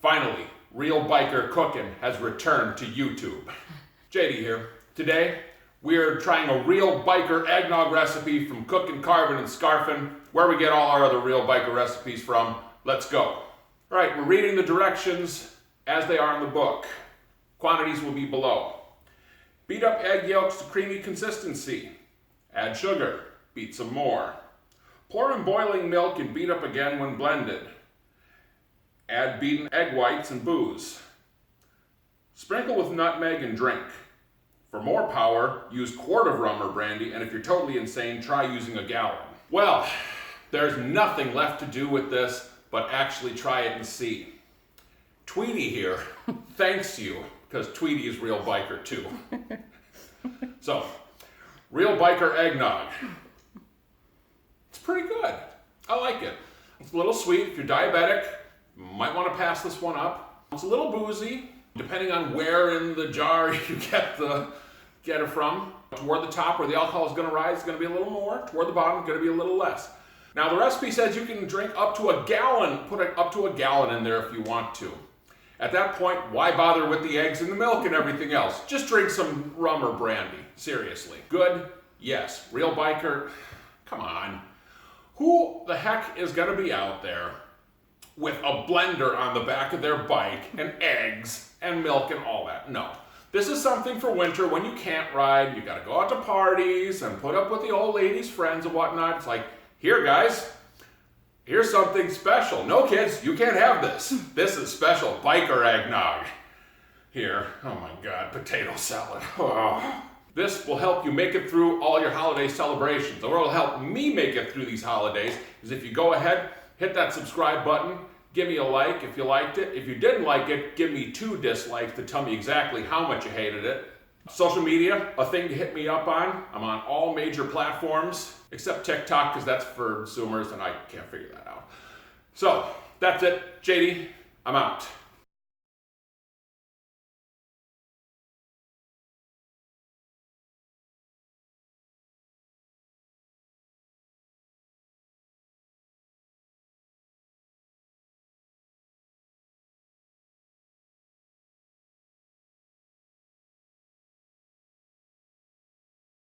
Finally, Real Biker Cooking has returned to YouTube. JD here. Today, we're trying a Real Biker eggnog recipe from Cookin', Carvin', and Scarfin'. Where we get all our other Real Biker recipes from. Let's go. All right, we're reading the directions as they are in the book. Quantities will be below. Beat up egg yolks to creamy consistency. Add sugar. Beat some more. Pour in boiling milk and beat up again when blended. Add beaten egg whites and booze. Sprinkle with nutmeg and drink. For more power, use quart of rum or brandy, and if you're totally insane, try using a gallon. Well, there's nothing left to do with this but actually try it and see. Tweety here thanks you, because Tweety is Real Biker too. So, Real Biker eggnog. It's pretty good. I like it. It's a little sweet. If you're diabetic, you might want to pass this one up. It's a little boozy, depending on where in the jar you get it from. Toward the top where the alcohol is going to rise, it's going to be a little more. Toward the bottom, it's going to be a little less. Now the recipe says you can drink up to a gallon, put up to a gallon in there if you want to. At that point, why bother with the eggs and the milk and everything else? Just drink some rum or brandy. Seriously. Good? Yes. Real Biker? Come on. Who the heck is going to be out there with a blender on the back of their bike and eggs and milk and all that? No. This is something for winter when you can't ride. You got to go out to parties and put up with the old ladies' friends and whatnot. It's like, here guys, here's something special. No kids, you can't have this. This is special biker eggnog. Here, oh my God, potato salad. Oh. This will help you make it through all your holiday celebrations. Or it'll help me make it through these holidays is if you go ahead, hit that subscribe button, give me a like if you liked it. If you didn't like it, give me 2 dislikes to tell me exactly how much you hated it. Social media, a thing to hit me up on. I'm on all major platforms, except TikTok, because that's for Zoomers, and I can't figure that out. So, that's it. JD, I'm out.